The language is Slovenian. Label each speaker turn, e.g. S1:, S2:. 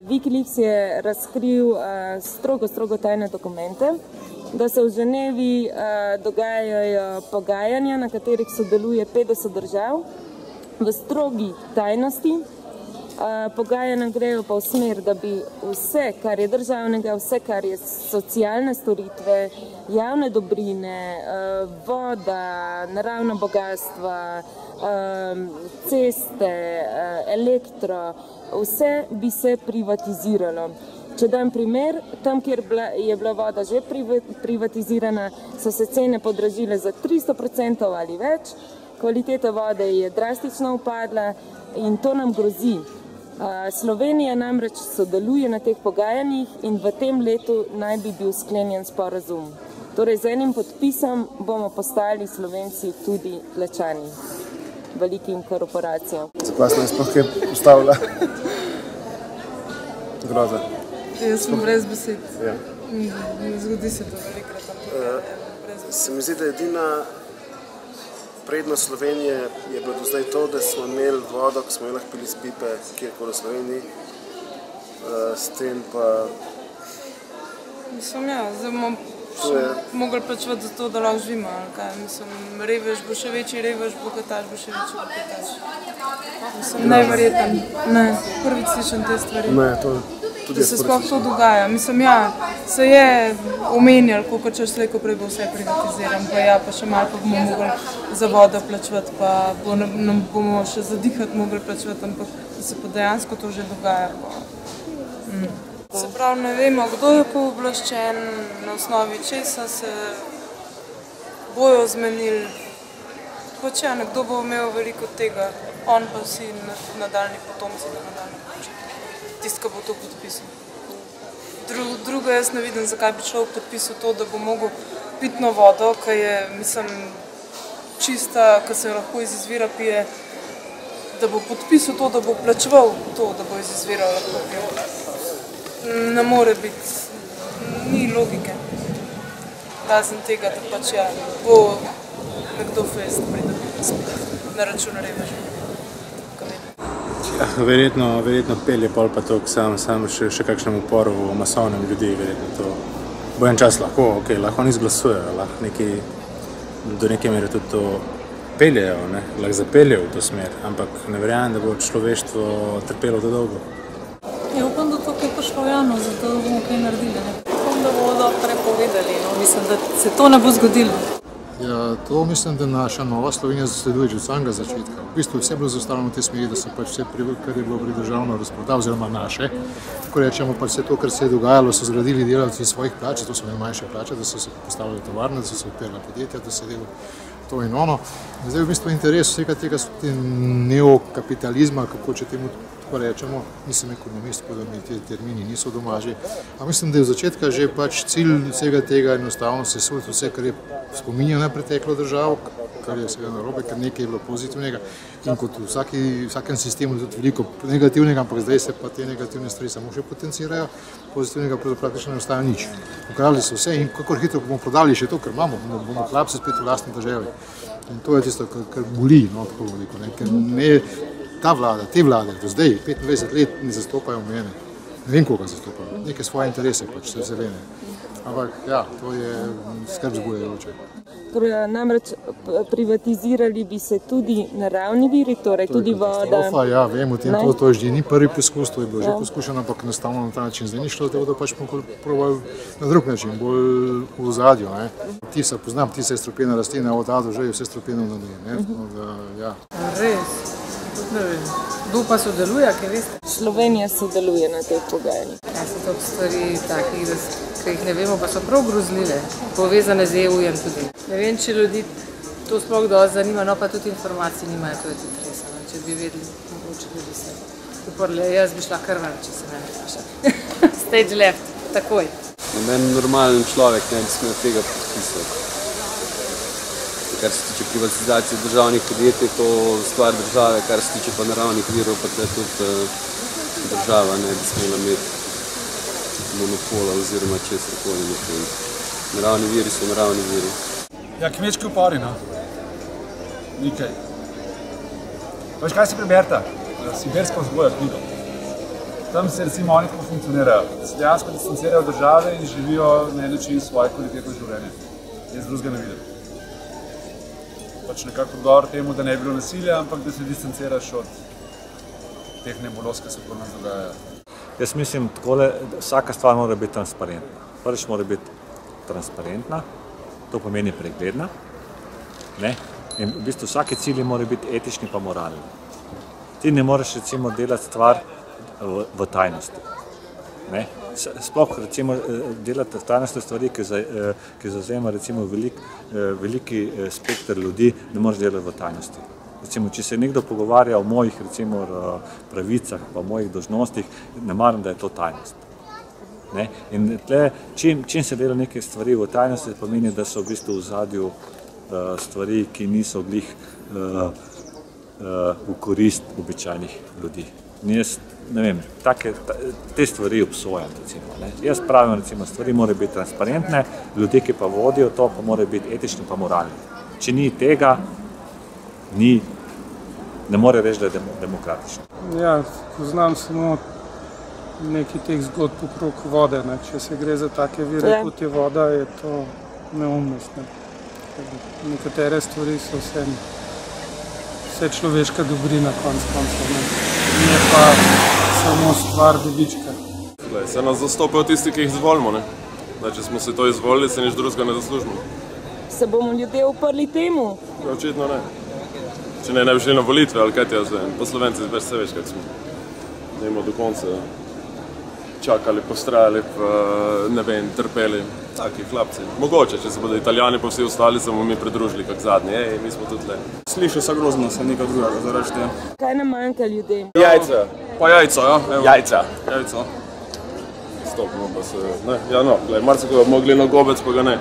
S1: Wikileaks je razkril strogo tajne dokumente, da se v Ženevi dogajajo pogajanja, na katerih sodeluje 50 držav v strogi tajnosti. Pogajanja grejo pa v smer, da bi vse, kar je državnega, vse, kar je socialne storitve, javne dobrine, voda, naravna bogastva, ceste, elektro, vse bi se privatiziralo. Če dam primer, tam, kjer je bila voda že privatizirana, so se cene podražile za 300% ali več, kvaliteta vode je drastično upadla in to nam grozi. Slovenija namreč sodeluje na teh pogajanjih in v tem letu naj bi bil sklenjen sporazum. Torej, z enim podpisom bomo postali Slovenci tudi plačani velikim korporacijam.
S2: Zakaj sem sploh kaj postavila? Groza.
S3: Jaz sem brez besed.
S2: Ja.
S3: Zgodi se to velikrat, ampak brez besed.
S2: Se mi zdi, da edina prednost Slovenije je bilo do zdaj to, da smo imeli vodo, ko smo jo lahko pili iz pipe, kjerkoli v Sloveniji. S tem pa...
S3: Mislim, ja, zdaj bomo mogli plačevati za to, da lahko živimo, ali kaj. Mislim, revež bo še večji revež, bogataš bo še večji bogataš. Mislim, neverjeten. Ne, prvič slišam te stvari.
S2: Ne, to tudi
S3: da se sploh to dogaja. Mislim, ja, se je omenjalo, koliko čas slejko prej bo vse privatiziran, pa ja, pa še malo pa bomo mogli za vodo plačevati, pa bomo še za dihati mogli plačevati, ampak da se pa dejansko to že dogaja. Se pravi, ne vemo, kdo je pooblaščen, na osnovi česa se bojo zmenili. Pač ja, nekdo bo imel veliko tega, on pa vsi nadaljni potomci na nadaljni počet. Tisti, ki bo to podpisal. Drugo jaz ne vidim, zakaj bi človek podpisal to, da bo mogel pitno vodo, ki je, mislim, čista, ki se lahko iz izvira pije, da bo podpisal to, da bo plačeval to, da bo iz izvira lahko pil. Ne more biti, ni logike. Razen tega, da pač ja, bo nekdo fest pride na račun reveža.
S4: Ja, verjetno pelje pol pa to, sam še kakšnemu porovu masovnem ljudi, verjetno to bo en čas lahko, okay, lahko oni izglasujejo, lahko do neke mere tudi to peljejo, lahko zapeljejo v to smer, ampak ne verjamem, da bo človeštvo trpelo to dolgo.
S5: Ja, upam, da to kaj prišlo javno, zato bomo kaj naredili. Upam, da bodo prepovedali, no, mislim, da se to ne bo zgodilo.
S6: Ja, to mislim, da naša nova Slovenija zasleduje že od samega začetka. V bistvu vse je bilo zastavljeno v tej smeri, da se pač vse, kar je bilo pridržavno, razproda, oziroma naše. Ko rečemo, pa vse to, kar se je dogajalo, so zgradili delavci iz svojih plač, to so imeli manjše plače, da so se postavljali tovarne, da so se odprla podjetja, da se delo to in ono. Zdaj v bistvu interes vsega tega neokapitalizma, kako če temu tako rečemo, nisem ekonomist, tako da mi te termini niso domaži, a mislim, da je od začetka že pač cilj vsega tega enostavno sesuti vse, kar je spominja na preteklo državo, kar je seveda narobe, ker nekaj je bilo pozitivnega in kot v vsakem sistemu je tudi veliko negativnega, ampak zdaj se pa te negativne stvari samo še potencirajo, pozitivnega praktično ne ostaja nič. Pokradli so vse in kakor hitro bomo prodali še to, kar imamo, bomo klapsi spet v lastni državi. In to je tisto, kar boli, no, tako veliko, ker ne ta vlada, te vlade do zdaj, 25 let ne zastopajo mene, ne vem koga zastopajo, neke svoje interese pač se zelene. Ampak ja, to je skrb zbujajoče.
S1: Namreč privatizirali bi se tudi naravni viri, torej tudi voda.
S6: Ja, vem, v tem to že ni prvi poskus, to je bilo že poskušeno, ampak enostavno na ta način zdaj ni šlo, da bodo pač probali na drug način, bolj v ozadju. Tisa, poznam, tisa je strupena rastlina, od A do Ž je vse strupeno na njej.
S3: Res? Ne vem. Kdo pa sodeluje, kaj veste?
S1: Slovenija sodeluje na teh pogajanjih.
S3: Ja, so to stvari takih, ki jih ne vemo, pa so prav grozljive, povezane z EU-jem tudi. Ne vem, če ljudi to sploh dosti zanima, no pa tudi informacij nimajo, to je tudi res. Če bi vedeli, mogoče bi se uporili. Jaz bi šla kar ven, če se mene vpraša. Stage left, takoj.
S7: Noben normalen človek ne bi smel tega podpisati. Kar se tiče privatizacije državnih podjetij, to stvar države, kar se tiče pa naravnih virov, pa tudi država ne bi smela imeti monopola oziroma česarkoli na tem. Naravni viri so naravni viri.
S8: Ja, kmečki upori, no. Nikaj. Veš, kaj si preberta? Siberska vzgoja knjigo. Tam se recimo oni tako funkcionirajo, da se dejansko distancirajo od države in živijo na en način svoje kvalitetno življenje. Jaz drugega ne vidim. Pač nekako odgovor temu, da ne bi bilo nasilja, ampak da se distanciraš od teh nebuloz, ki se okoli nas dogajajo.
S9: Jaz mislim takole, vsaka stvar mora biti transparentna. Prvič mora biti transparentna, to pomeni pregledna. Ne? In v bistvu vsaki cilji mora biti etični pa moralni. Ti ne moreš recimo delati stvar v tajnosti. Ne? Sploh recimo delati v tajnosti stvari, ki zavzema recimo veliki spekter ljudi, ne moreš delati v tajnosti. Recimo, če se nekdo pogovarja o mojih recimo pravicah pa o mojih dolžnostih, ne maram, da je to tajnost. Ne? In tle, čim se dela neke stvari v tajnosti, pomeni, da so v bistvu v zadju stvari, ki niso glih v korist običajnih ljudi. Jaz ne vem, te stvari obsojam recimo. Ne? Jaz pravim recimo, stvari morajo biti transparentne, ljudje, ki pa vodijo to, pa morajo biti etični pa moralni. Če ni tega, ne more reči, da je demokratično.
S10: Ja, poznam samo nekaj teh zgodb okrog vode. Ne? Če se gre za take vire, kot je voda, je to neumnost. Ne? Nekatere stvari so vse človeška dobrina, konc koncev. Ne pa samo stvar dobička.
S11: Se nas zastopajo tisti, ki jih izvolimo. Če smo se to izvolili, se nič drugega ne zaslužimo.
S1: Se bomo ljudje uprli temu?
S11: Očitno ne. Če ne bi šli na volitve, ali kaj ti jaz vem. Po Slovenci veš se veš, kak smo. Ne bomo do konca čakali, postrajali, ne vem, trpeli. Taki hlapci. Mogoče, če se bodo Italijani pa vsi ostali, se bomo mi pridružili kak zadnji. Mi smo tudi le.
S12: Slišal sem grozno, se nekaj drugega zaradi tega.
S1: Kaj nam manjka ljudem?
S11: Jajca.
S12: Pa jajca, ja.
S11: Jajca.
S12: Jajca.
S11: Stopno pa se, ne, ja no, marsikaj bomo mogli na gobec, pa ga ne.